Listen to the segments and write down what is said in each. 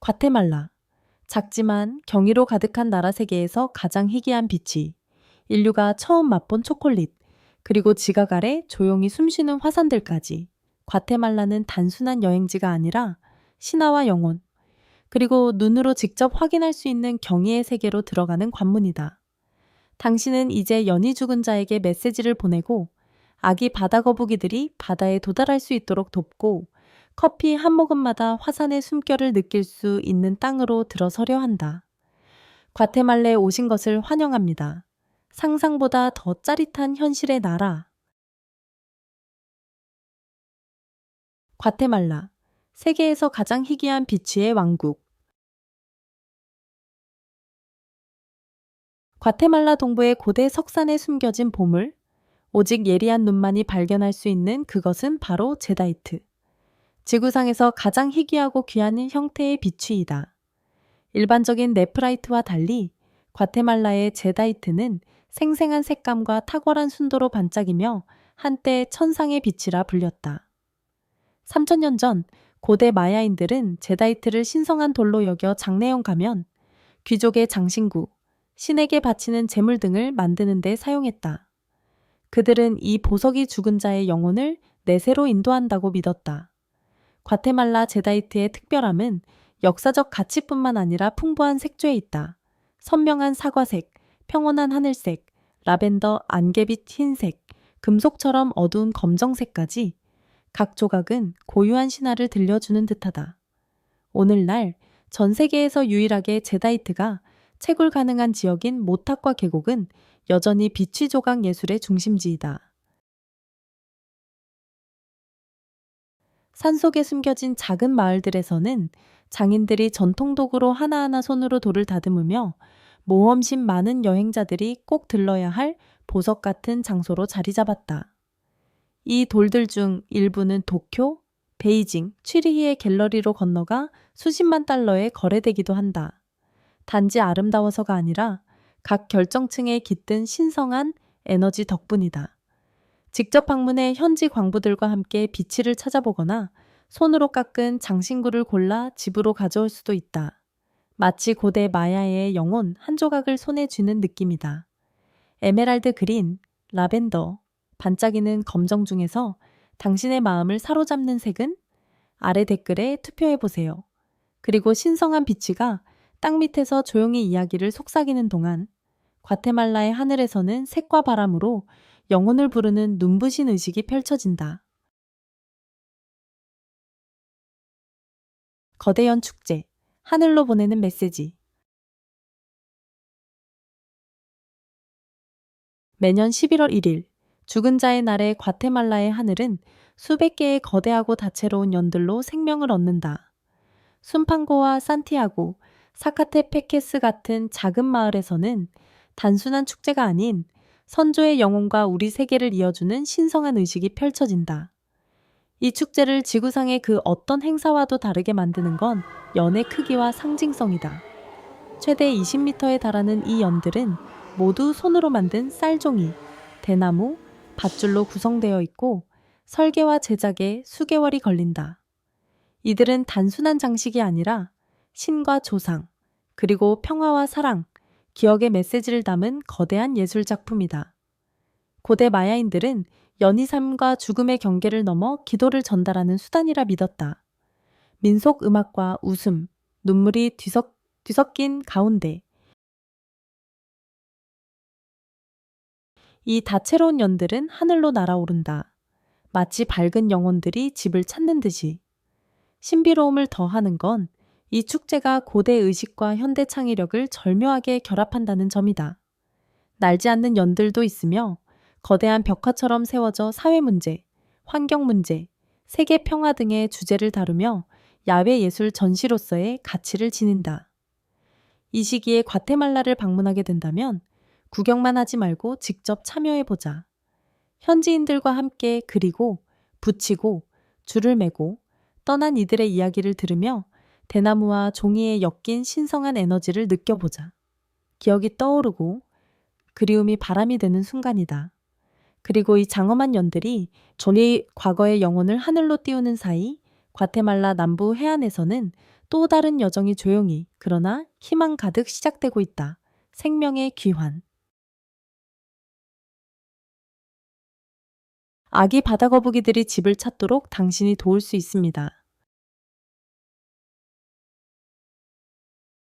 과테말라. 작지만 경이로 가득한 나라 세계에서 가장 희귀한 빛이 인류가 처음 맛본 초콜릿, 그리고 지각 아래 조용히 숨쉬는 화산들까지. 과테말라는 단순한 여행지가 아니라 신화와 영혼, 그리고 눈으로 직접 확인할 수 있는 경이의 세계로 들어가는 관문이다. 당신은 이제 연이 죽은 자에게 메시지를 보내고 아기 바다 거북이들이 바다에 도달할 수 있도록 돕고 커피 한 모금마다 화산의 숨결을 느낄 수 있는 땅으로 들어서려 한다. 과테말라에 오신 것을 환영합니다. 상상보다 더 짜릿한 현실의 나라. 과테말라. 세계에서 가장 희귀한 비치의 왕국. 과테말라 동부의 고대 석산에 숨겨진 보물. 오직 예리한 눈만이 발견할 수 있는 그것은 바로 제다이트. 지구상에서 가장 희귀하고 귀한 형태의 비취이다. 일반적인 네프라이트와 달리 과테말라의 제다이트는 생생한 색감과 탁월한 순도로 반짝이며 한때 천상의 빛이라 불렸다. 3000년 전 고대 마야인들은 제다이트를 신성한 돌로 여겨 장례용 가면, 귀족의 장신구, 신에게 바치는 제물 등을 만드는 데 사용했다. 그들은 이 보석이 죽은 자의 영혼을 내세로 인도한다고 믿었다. 과테말라 제다이트의 특별함은 역사적 가치뿐만 아니라 풍부한 색조에 있다. 선명한 사과색, 평온한 하늘색, 라벤더 안개빛 흰색, 금속처럼 어두운 검정색까지 각 조각은 고유한 신화를 들려주는 듯하다. 오늘날 전 세계에서 유일하게 제다이트가 채굴 가능한 지역인 모탁과 계곡은 여전히 비취 조각 예술의 중심지이다. 산속에 숨겨진 작은 마을들에서는 장인들이 전통 도구로 하나하나 손으로 돌을 다듬으며 모험심 많은 여행자들이 꼭 들러야 할 보석 같은 장소로 자리 잡았다. 이 돌들 중 일부는 도쿄, 베이징, 취리히의 갤러리로 건너가 수십만 달러에 거래되기도 한다. 단지 아름다워서가 아니라 각 결정층에 깃든 신성한 에너지 덕분이다. 직접 방문해 현지 광부들과 함께 비치를 찾아보거나 손으로 깎은 장신구를 골라 집으로 가져올 수도 있다. 마치 고대 마야의 영혼 한 조각을 손에 쥐는 느낌이다. 에메랄드 그린, 라벤더, 반짝이는 검정 중에서 당신의 마음을 사로잡는 색은? 아래 댓글에 투표해보세요. 그리고 신성한 비치가 땅 밑에서 조용히 이야기를 속삭이는 동안 과테말라의 하늘에서는 색과 바람으로 영혼을 부르는 눈부신 의식이 펼쳐진다. 거대연 축제, 하늘로 보내는 메시지. 매년 11월 1일, 죽은 자의 날에 과테말라의 하늘은 수백 개의 거대하고 다채로운 연들로 생명을 얻는다. 순판고와 산티아고, 사카테페케스 같은 작은 마을에서는 단순한 축제가 아닌 선조의 영혼과 우리 세계를 이어주는 신성한 의식이 펼쳐진다. 이 축제를 지구상의 그 어떤 행사와도 다르게 만드는 건 연의 크기와 상징성이다. 최대 20m에 달하는 이 연들은 모두 손으로 만든 쌀종이, 대나무, 밧줄로 구성되어 있고 설계와 제작에 수개월이 걸린다. 이들은 단순한 장식이 아니라 신과 조상, 그리고 평화와 사랑, 기억의 메시지를 담은 거대한 예술 작품이다. 고대 마야인들은 연희 삶과 죽음의 경계를 넘어 기도를 전달하는 수단이라 믿었다. 민속 음악과 웃음, 눈물이 뒤섞인 가운데 이 다채로운 연들은 하늘로 날아오른다. 마치 밝은 영혼들이 집을 찾는 듯이. 신비로움을 더하는 건 이 축제가 고대 의식과 현대 창의력을 절묘하게 결합한다는 점이다. 날지 않는 연들도 있으며 거대한 벽화처럼 세워져 사회 문제, 환경 문제, 세계 평화 등의 주제를 다루며 야외 예술 전시로서의 가치를 지닌다. 이 시기에 과테말라를 방문하게 된다면 구경만 하지 말고 직접 참여해보자. 현지인들과 함께 그리고, 붙이고, 줄을 매고, 떠난 이들의 이야기를 들으며 대나무와 종이에 엮인 신성한 에너지를 느껴보자. 기억이 떠오르고 그리움이 바람이 되는 순간이다. 그리고 이 장엄한 연들이 존이 과거의 영혼을 하늘로 띄우는 사이 과테말라 남부 해안에서는 또 다른 여정이 조용히 그러나 희망 가득 시작되고 있다. 생명의 귀환. 아기 바다거북이들이 집을 찾도록 당신이 도울 수 있습니다.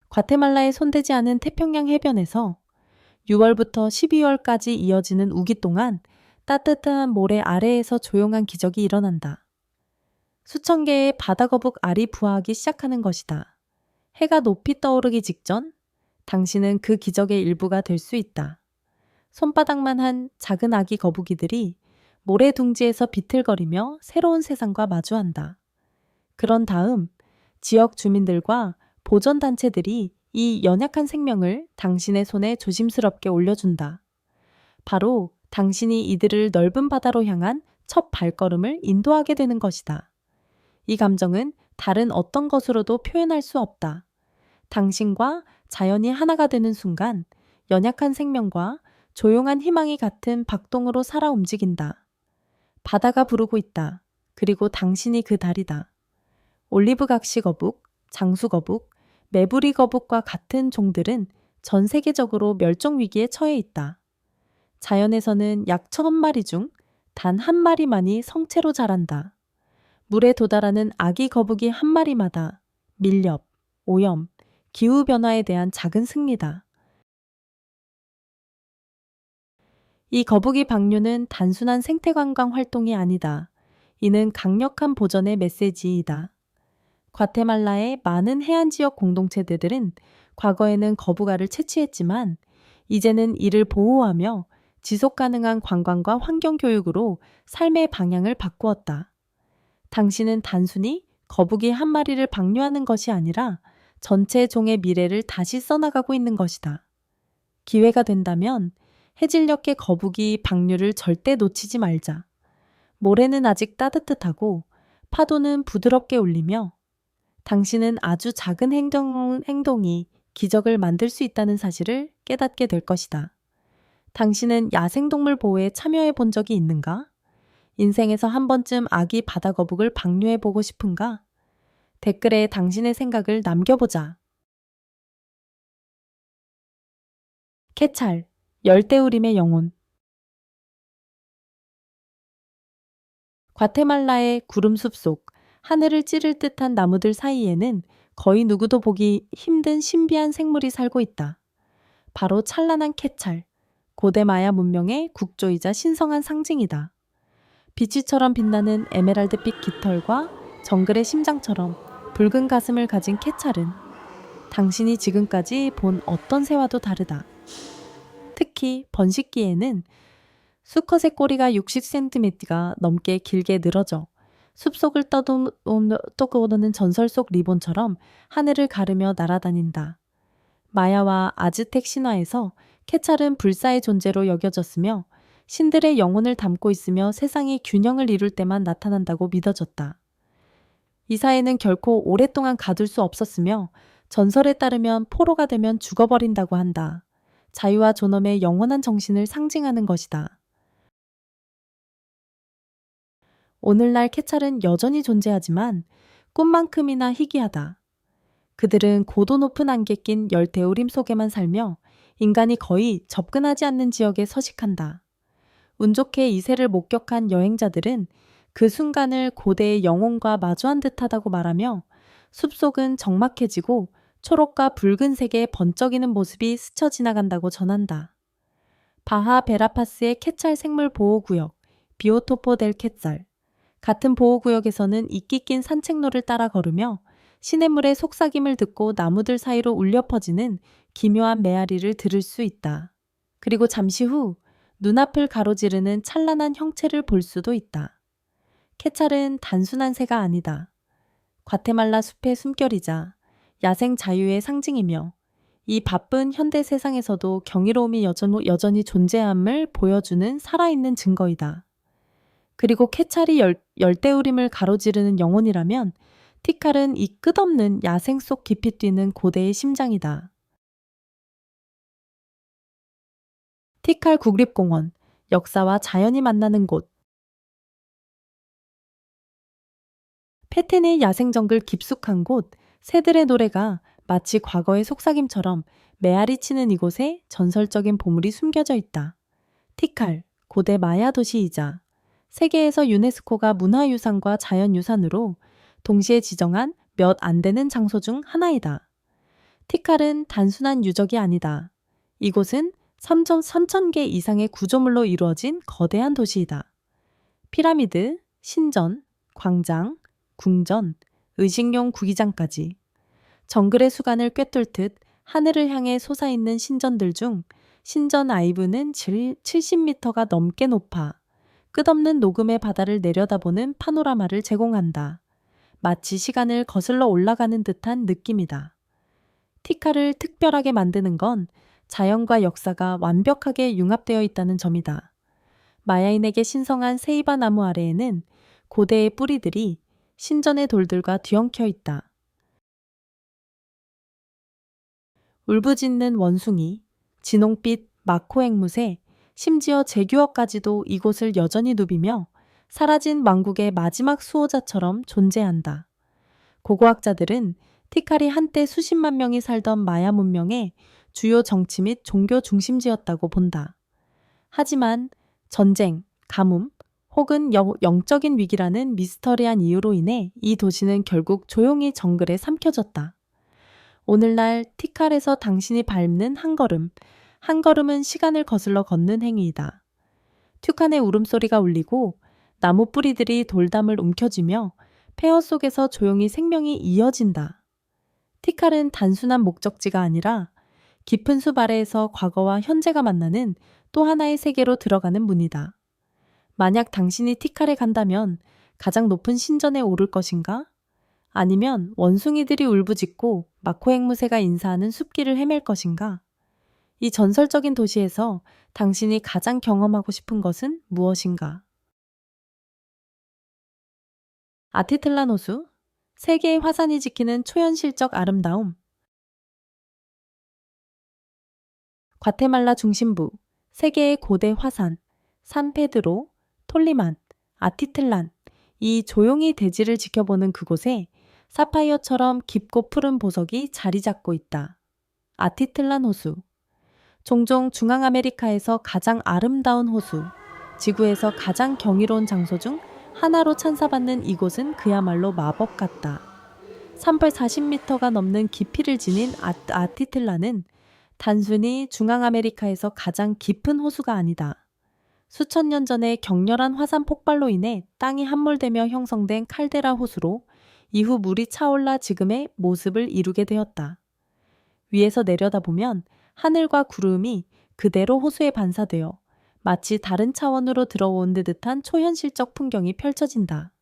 과테말라에 손대지 않은 태평양 해변에서 6월부터 12월까지 이어지는 우기 동안 따뜻한 모래 아래에서 조용한 기적이 일어난다. 수천 개의 바다거북 알이 부화하기 시작하는 것이다. 해가 높이 떠오르기 직전 당신은 그 기적의 일부가 될 수 있다. 손바닥만 한 작은 아기 거북이들이 모래 둥지에서 비틀거리며 새로운 세상과 마주한다. 그런 다음 지역 주민들과 보전단체들이 이 연약한 생명을 당신의 손에 조심스럽게 올려준다. 바로 당신이 이들을 넓은 바다로 향한 첫 발걸음을 인도하게 되는 것이다. 이 감정은 다른 어떤 것으로도 표현할 수 없다. 당신과 자연이 하나가 되는 순간 연약한 생명과 조용한 희망이 같은 박동으로 살아 움직인다. 바다가 부르고 있다. 그리고 당신이 그 달이다. 올리브 각시 거북, 장수 거북, 메부리 거북과 같은 종들은 전 세계적으로 멸종 위기에 처해 있다. 자연에서는 약 1000마리 중 단 한 마리만이 성체로 자란다. 물에 도달하는 아기 거북이 한 마리마다 밀렵, 오염, 기후변화에 대한 작은 승리다. 이 거북이 방류는 단순한 생태관광 활동이 아니다. 이는 강력한 보전의 메시지이다. 과테말라의 많은 해안지역 공동체들은 과거에는 거북알을 채취했지만 이제는 이를 보호하며 지속가능한 관광과 환경교육으로 삶의 방향을 바꾸었다. 당신은 단순히 거북이 한 마리를 방류하는 것이 아니라 전체 종의 미래를 다시 써나가고 있는 것이다. 기회가 된다면 해질녘의 거북이 방류를 절대 놓치지 말자. 모래는 아직 따뜻하고 파도는 부드럽게 울리며 당신은 아주 작은 행동이 기적을 만들 수 있다는 사실을 깨닫게 될 것이다. 당신은 야생동물 보호에 참여해 본 적이 있는가? 인생에서 한 번쯤 아기 바다거북을 방류해 보고 싶은가? 댓글에 당신의 생각을 남겨보자. 캐찰, 열대우림의 영혼. 과테말라의 구름숲 속 하늘을 찌를 듯한 나무들 사이에는 거의 누구도 보기 힘든 신비한 생물이 살고 있다. 바로 찬란한 캐찰, 고대 마야 문명의 국조이자 신성한 상징이다. 비치처럼 빛나는 에메랄드빛 깃털과 정글의 심장처럼 붉은 가슴을 가진 캐찰은 당신이 지금까지 본 어떤 새와도 다르다. 특히 번식기에는 수컷의 꼬리가 60cm가 넘게 길게 늘어져 숲속을 떠도는 전설 속 리본처럼 하늘을 가르며 날아다닌다. 마야와 아즈텍 신화에서 캐찰은 불사의 존재로 여겨졌으며 신들의 영혼을 담고 있으며 세상이 균형을 이룰 때만 나타난다고 믿어졌다. 이 사회는 결코 오랫동안 가둘 수 없었으며 전설에 따르면 포로가 되면 죽어버린다고 한다. 자유와 존엄의 영원한 정신을 상징하는 것이다. 오늘날 캐찰은 여전히 존재하지만 꿈만큼이나 희귀하다. 그들은 고도 높은 안개 낀 열대우림 속에만 살며 인간이 거의 접근하지 않는 지역에 서식한다. 운 좋게 이 새를 목격한 여행자들은 그 순간을 고대의 영혼과 마주한 듯하다고 말하며 숲속은 적막해지고 초록과 붉은색의 번쩍이는 모습이 스쳐 지나간다고 전한다. 바하 베라파스의 캐찰 생물보호구역, 비오토포 델 캐찰. 같은 보호구역에서는 이끼 낀 산책로를 따라 걸으며 시냇물의 속삭임을 듣고 나무들 사이로 울려 퍼지는 기묘한 메아리를 들을 수 있다. 그리고 잠시 후 눈앞을 가로지르는 찬란한 형체를 볼 수도 있다. 캐찰은 단순한 새가 아니다. 과테말라 숲의 숨결이자 야생 자유의 상징이며 이 바쁜 현대 세상에서도 경이로움이 여전히 존재함을 보여주는 살아있는 증거이다. 그리고 캐찰이 열대우림을 가로지르는 영혼이라면 티칼은 이 끝없는 야생 속 깊이 뛰는 고대의 심장이다. 티칼 국립공원, 역사와 자연이 만나는 곳. 페텐의 야생정글 깊숙한 곳, 새들의 노래가 마치 과거의 속삭임처럼 메아리 치는 이곳에 전설적인 보물이 숨겨져 있다. 티칼, 고대 마야 도시이자 세계에서 유네스코가 문화유산과 자연유산으로 동시에 지정한 몇 안 되는 장소 중 하나이다. 티칼은 단순한 유적이 아니다. 이곳은 3,000개 이상의 구조물로 이루어진 거대한 도시이다. 피라미드, 신전, 광장, 궁전, 의식용 구기장까지 정글의 수간을 꿰뚫듯 하늘을 향해 솟아있는 신전들 중 신전 아이브는 70m가 넘게 높아 끝없는 녹음의 바다를 내려다보는 파노라마를 제공한다. 마치 시간을 거슬러 올라가는 듯한 느낌이다. 티카를 특별하게 만드는 건 자연과 역사가 완벽하게 융합되어 있다는 점이다. 마야인에게 신성한 세이바 나무 아래에는 고대의 뿌리들이 신전의 돌들과 뒤엉켜 있다. 울부짖는 원숭이, 진홍빛 마코 앵무새, 심지어 제규어까지도 이곳을 여전히 누비며 사라진 왕국의 마지막 수호자처럼 존재한다. 고고학자들은 티칼이 한때 수십만 명이 살던 마야 문명의 주요 정치 및 종교 중심지였다고 본다. 하지만 전쟁, 가뭄, 혹은 영적인 위기라는 미스터리한 이유로 인해 이 도시는 결국 조용히 정글에 삼켜졌다. 오늘날 티칼에서 당신이 밟는 한 걸음, 한 걸음은 시간을 거슬러 걷는 행위이다. 튜칸의 울음소리가 울리고 나무 뿌리들이 돌담을 움켜쥐며 폐허 속에서 조용히 생명이 이어진다. 티칼은 단순한 목적지가 아니라 깊은 숲 아래에서 과거와 현재가 만나는 또 하나의 세계로 들어가는 문이다. 만약 당신이 티칼에 간다면 가장 높은 신전에 오를 것인가? 아니면 원숭이들이 울부짖고 마코 앵무새가 인사하는 숲길을 헤맬 것인가? 이 전설적인 도시에서 당신이 가장 경험하고 싶은 것은 무엇인가? 아티틀란 호수, 세계의 화산이 지키는 초현실적 아름다움. 과테말라 중심부, 세계의 고대 화산, 산페드로, 톨리만, 아티틀란, 이 조용히 대지를 지켜보는 그곳에 사파이어처럼 깊고 푸른 보석이 자리 잡고 있다. 아티틀란 호수. 종종 중앙아메리카에서 가장 아름다운 호수, 지구에서 가장 경이로운 장소 중 하나로 찬사받는 이곳은 그야말로 마법 같다. 340m가 넘는 깊이를 지닌 아티틀란은 단순히 중앙아메리카에서 가장 깊은 호수가 아니다. 수천 년 전에 격렬한 화산 폭발로 인해 땅이 함몰되며 형성된 칼데라 호수로 이후 물이 차올라 지금의 모습을 이루게 되었다. 위에서 내려다보면 하늘과 구름이 그대로 호수에 반사되어 마치 다른 차원으로 들어온 듯한 초현실적 풍경이 펼쳐진다.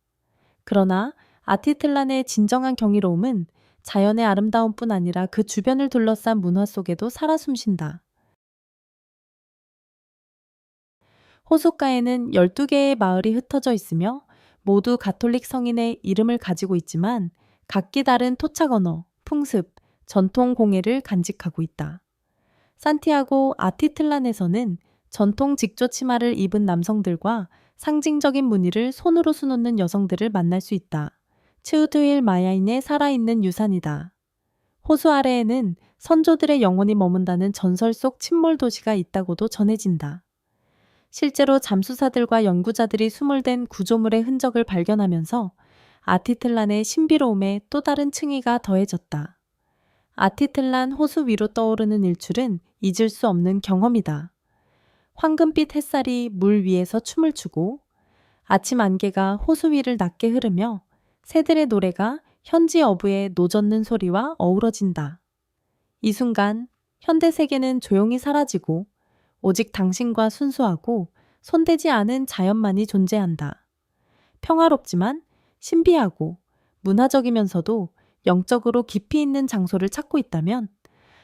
그러나 아티틀란의 진정한 경이로움은 자연의 아름다움뿐 아니라 그 주변을 둘러싼 문화 속에도 살아 숨쉰다. 호숫가에는 12개의 마을이 흩어져 있으며 모두 가톨릭 성인의 이름을 가지고 있지만 각기 다른 토착 언어, 풍습, 전통 공예를 간직하고 있다. 산티아고 아티틀란에서는 전통 직조 치마를 입은 남성들과 상징적인 무늬를 손으로 수놓는 여성들을 만날 수 있다. 츠우트일 마야인의 살아있는 유산이다. 호수 아래에는 선조들의 영혼이 머문다는 전설 속 침몰 도시가 있다고도 전해진다. 실제로 잠수사들과 연구자들이 수몰된 구조물의 흔적을 발견하면서 아티틀란의 신비로움에 또 다른 층위가 더해졌다. 아티틀란 호수 위로 떠오르는 일출은 잊을 수 없는 경험이다. 황금빛 햇살이 물 위에서 춤을 추고 아침 안개가 호수 위를 낮게 흐르며 새들의 노래가 현지 어부의 노젓는 소리와 어우러진다. 이 순간 현대 세계는 조용히 사라지고 오직 당신과 순수하고 손대지 않은 자연만이 존재한다. 평화롭지만 신비하고 문화적이면서도 영적으로 깊이 있는 장소를 찾고 있다면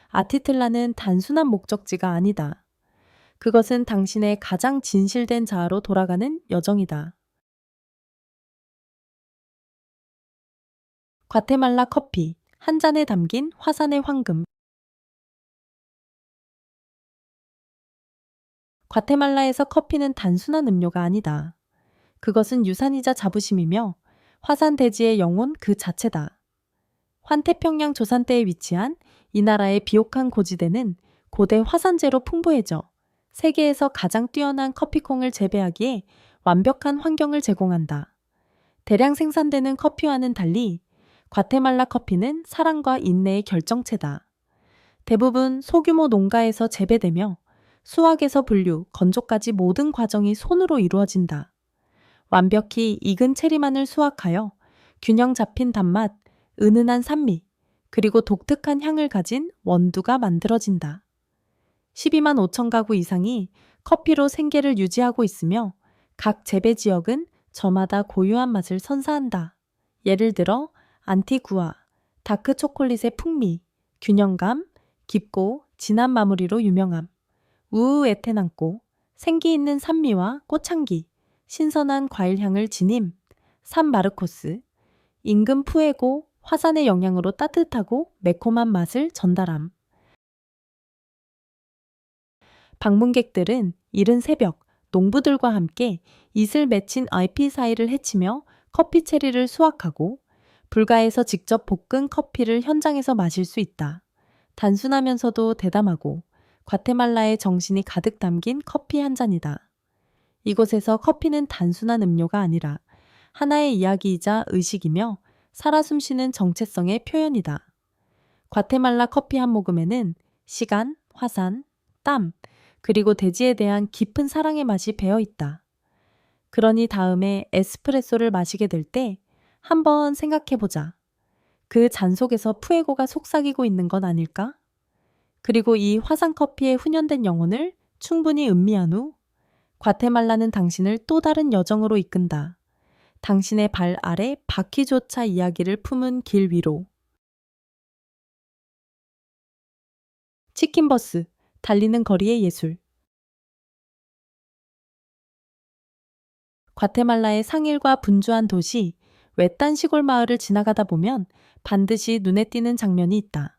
아티틀란은 단순한 목적지가 아니다. 그것은 당신의 가장 진실된 자아로 돌아가는 여정이다. 과테말라 커피, 한 잔에 담긴 화산의 황금. 과테말라에서 커피는 단순한 음료가 아니다. 그것은 유산이자 자부심이며 화산 대지의 영혼 그 자체다. 환태평양 조산대에 위치한 이 나라의 비옥한 고지대는 고대 화산재로 풍부해져 세계에서 가장 뛰어난 커피콩을 재배하기에 완벽한 환경을 제공한다. 대량 생산되는 커피와는 달리 과테말라 커피는 사랑과 인내의 결정체다. 대부분 소규모 농가에서 재배되며 수확에서 분류, 건조까지 모든 과정이 손으로 이루어진다. 완벽히 익은 체리만을 수확하여 균형 잡힌 단맛, 은은한 산미, 그리고 독특한 향을 가진 원두가 만들어진다. 12만 5천 가구 이상이 커피로 생계를 유지하고 있으며 각 재배 지역은 저마다 고유한 맛을 선사한다. 예를 들어 안티구아, 다크 초콜릿의 풍미, 균형감, 깊고 진한 마무리로 유명함. 우우에테난코, 생기 있는 산미와 꽃향기, 신선한 과일향을 지님. 산 마르코스, 임금 푸에고, 화산의 영향으로 따뜻하고 매콤한 맛을 전달함. 방문객들은 이른 새벽 농부들과 함께 이슬 맺힌 잎이 사이를 헤치며 커피 체리를 수확하고 불가에서 직접 볶은 커피를 현장에서 마실 수 있다. 단순하면서도 대담하고 과테말라의 정신이 가득 담긴 커피 한 잔이다. 이곳에서 커피는 단순한 음료가 아니라 하나의 이야기이자 의식이며 살아 숨쉬는 정체성의 표현이다. 과테말라 커피 한 모금에는 시간, 화산, 땀, 그리고 대지에 대한 깊은 사랑의 맛이 배어 있다. 그러니 다음에 에스프레소를 마시게 될 때 한번 생각해보자. 그 잔 속에서 푸에고가 속삭이고 있는 건 아닐까? 그리고 이 화산 커피의 훈연된 영혼을 충분히 음미한 후 과테말라는 당신을 또 다른 여정으로 이끈다. 당신의 발 아래 바퀴조차 이야기를 품은 길 위로. 치킨버스, 달리는 거리의 예술. 과테말라의 상일과 분주한 도시, 외딴 시골 마을을 지나가다 보면 반드시 눈에 띄는 장면이 있다.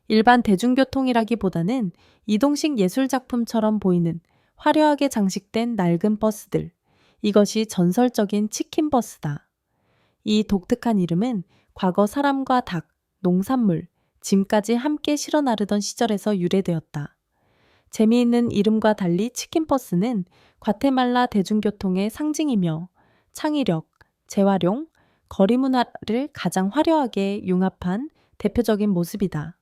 일반 대중교통이라기보다는 이동식 예술작품처럼 보이는 화려하게 장식된 낡은 버스들. 이것이 전설적인 치킨버스다. 이 독특한 이름은 과거 사람과 닭, 농산물, 짐까지 함께 실어 나르던 시절에서 유래되었다. 재미있는 이름과 달리 치킨버스는 과테말라 대중교통의 상징이며 창의력, 재활용, 거리 문화를 가장 화려하게 융합한 대표적인 모습이다.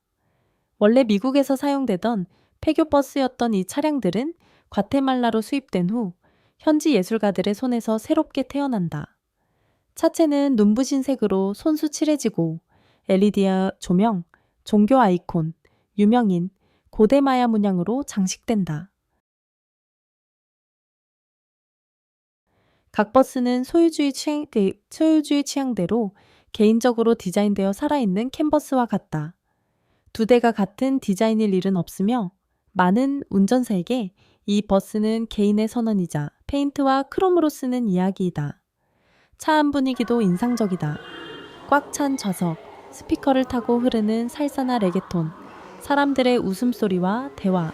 원래 미국에서 사용되던 폐교버스였던 이 차량들은 과테말라로 수입된 후 현지 예술가들의 손에서 새롭게 태어난다. 차체는 눈부신 색으로 손수 칠해지고 LED 조명, 종교 아이콘, 유명인, 고대 마야 문양으로 장식된다. 각 버스는 소유주의 취향대로 개인적으로 디자인되어 살아있는 캔버스와 같다. 두 대가 같은 디자인일 일은 없으며 많은 운전사에게 이 버스는 개인의 선언이자 페인트와 크롬으로 쓰는 이야기이다. 차 안 분위기도 인상적이다. 꽉 찬 좌석, 스피커를 타고 흐르는 살사나 레게톤, 사람들의 웃음소리와 대화.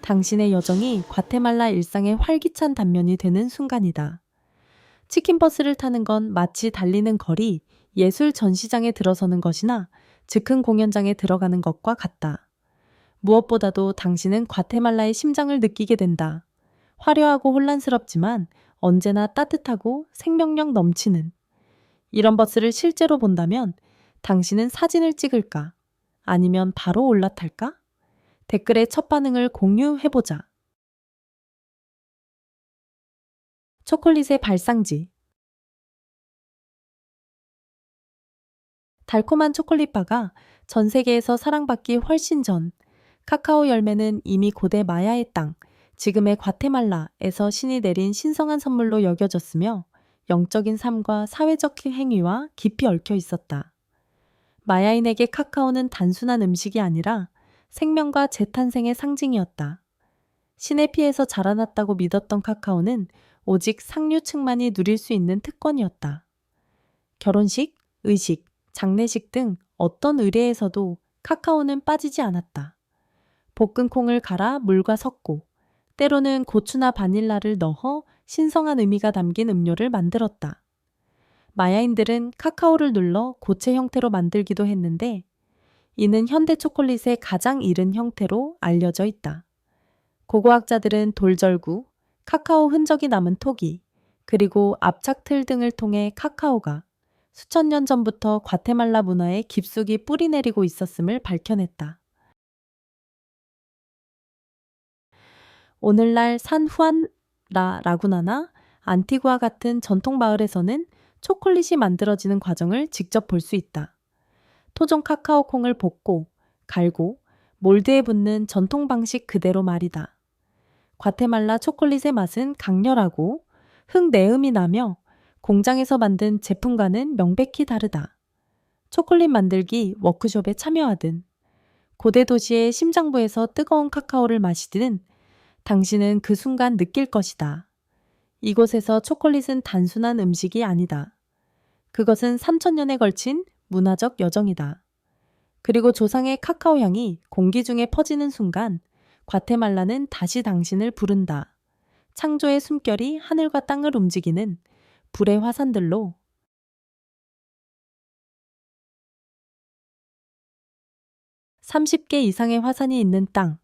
당신의 여정이 과테말라 일상의 활기찬 단면이 되는 순간이다. 치킨버스를 타는 건 마치 달리는 거리, 예술 전시장에 들어서는 것이나 즉흥 공연장에 들어가는 것과 같다. 무엇보다도 당신은 과테말라의 심장을 느끼게 된다. 화려하고 혼란스럽지만 언제나 따뜻하고 생명력 넘치는. 이런 버스를 실제로 본다면 당신은 사진을 찍을까? 아니면 바로 올라탈까? 댓글에 첫 반응을 공유해보자. 초콜릿의 발상지. 달콤한 초콜릿바가 전 세계에서 사랑받기 훨씬 전, 카카오 열매는 이미 고대 마야의 땅, 지금의 과테말라에서 신이 내린 신성한 선물로 여겨졌으며 영적인 삶과 사회적 행위와 깊이 얽혀 있었다. 마야인에게 카카오는 단순한 음식이 아니라 생명과 재탄생의 상징이었다. 신의 피에서 자라났다고 믿었던 카카오는 오직 상류층만이 누릴 수 있는 특권이었다. 결혼식, 의식, 장례식 등 어떤 의례에서도 카카오는 빠지지 않았다. 볶은 콩을 갈아 물과 섞고 때로는 고추나 바닐라를 넣어 신성한 의미가 담긴 음료를 만들었다. 마야인들은 카카오를 눌러 고체 형태로 만들기도 했는데 이는 현대 초콜릿의 가장 이른 형태로 알려져 있다. 고고학자들은 돌절구, 카카오 흔적이 남은 토기, 그리고 압착틀 등을 통해 카카오가 수천 년 전부터 과테말라 문화에 깊숙이 뿌리내리고 있었음을 밝혀냈다. 오늘날 산 후안라 라구나나 안티구아 같은 전통 마을에서는 초콜릿이 만들어지는 과정을 직접 볼 수 있다. 토종 카카오 콩을 볶고, 갈고, 몰드에 붓는 전통 방식 그대로 말이다. 과테말라 초콜릿의 맛은 강렬하고 흙 내음이 나며 공장에서 만든 제품과는 명백히 다르다. 초콜릿 만들기 워크숍에 참여하든, 고대 도시의 심장부에서 뜨거운 카카오를 마시든 당신은 그 순간 느낄 것이다. 이곳에서 초콜릿은 단순한 음식이 아니다. 그것은 3,000년에 걸친 문화적 여정이다. 그리고 조상의 카카오 향이 공기 중에 퍼지는 순간 과테말라는 다시 당신을 부른다. 창조의 숨결이 하늘과 땅을 움직이는 불의 화산들로 30개 이상의 화산이 있는 땅.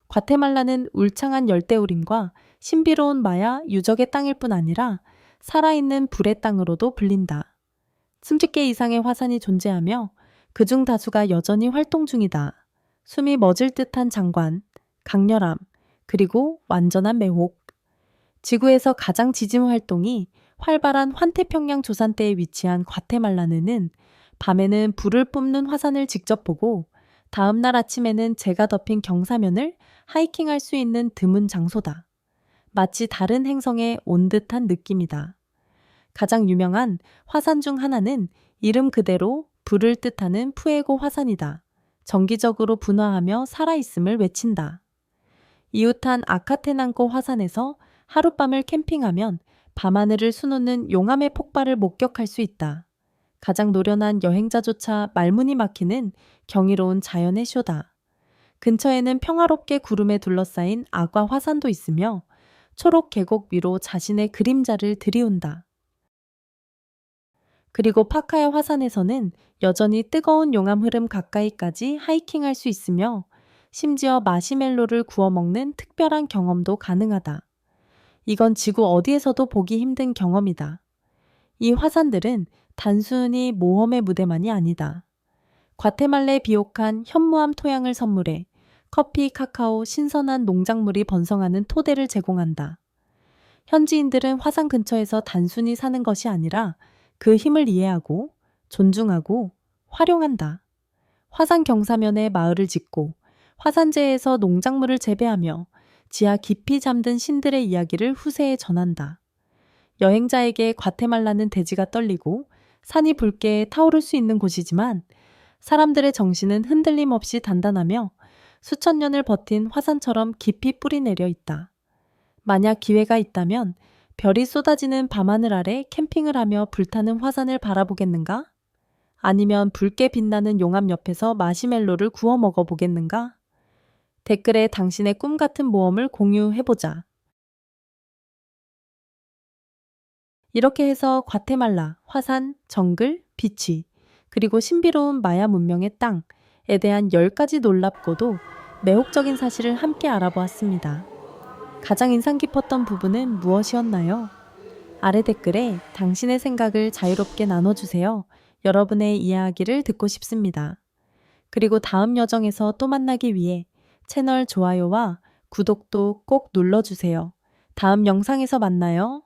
과테말라는 울창한 열대우림과 신비로운 마야 유적의 땅일 뿐 아니라 살아있는 불의 땅으로도 불린다. 30개 이상의 화산이 존재하며 그중 다수가 여전히 활동 중이다. 숨이 멎을 듯한 장관, 강렬함, 그리고 완전한 매혹. 지구에서 가장 지진 활동이 활발한 환태평양 조산대에 위치한 과테말라는 밤에는 불을 뿜는 화산을 직접 보고 다음 날 아침에는 재가 덮인 경사면을 하이킹할 수 있는 드문 장소다. 마치 다른 행성에 온 듯한 느낌이다. 가장 유명한 화산 중 하나는 이름 그대로 불을 뜻하는 푸에고 화산이다. 정기적으로 분화하며 살아있음을 외친다. 이웃한 아카테난코 화산에서 하룻밤을 캠핑하면 밤하늘을 수놓는 용암의 폭발을 목격할 수 있다. 가장 노련한 여행자조차 말문이 막히는 경이로운 자연의 쇼다. 근처에는 평화롭게 구름에 둘러싸인 아과 화산도 있으며 초록 계곡 위로 자신의 그림자를 들이운다. 그리고 파카야 화산에서는 여전히 뜨거운 용암 흐름 가까이까지 하이킹할 수 있으며 심지어 마시멜로를 구워 먹는 특별한 경험도 가능하다. 이건 지구 어디에서도 보기 힘든 경험이다. 이 화산들은 단순히 모험의 무대만이 아니다. 과테말라에 비옥한 현무암 토양을 선물해 커피, 카카오, 신선한 농작물이 번성하는 토대를 제공한다. 현지인들은 화산 근처에서 단순히 사는 것이 아니라 그 힘을 이해하고 존중하고 활용한다. 화산 경사면에 마을을 짓고 화산재에서 농작물을 재배하며 지하 깊이 잠든 신들의 이야기를 후세에 전한다. 여행자에게 과테말라는 대지가 떨리고 산이 붉게 타오를 수 있는 곳이지만 사람들의 정신은 흔들림 없이 단단하며 수천 년을 버틴 화산처럼 깊이 뿌리내려 있다. 만약 기회가 있다면 별이 쏟아지는 밤하늘 아래 캠핑을 하며 불타는 화산을 바라보겠는가? 아니면 붉게 빛나는 용암 옆에서 마시멜로를 구워 먹어보겠는가? 댓글에 당신의 꿈 같은 모험을 공유해보자. 이렇게 해서 과테말라, 화산, 정글, 비치, 그리고 신비로운 마야 문명의 땅에 대한 10가지 놀랍고도 매혹적인 사실을 함께 알아보았습니다. 가장 인상 깊었던 부분은 무엇이었나요? 아래 댓글에 당신의 생각을 자유롭게 나눠주세요. 여러분의 이야기를 듣고 싶습니다. 그리고 다음 여정에서 또 만나기 위해 채널 좋아요와 구독도 꼭 눌러주세요. 다음 영상에서 만나요.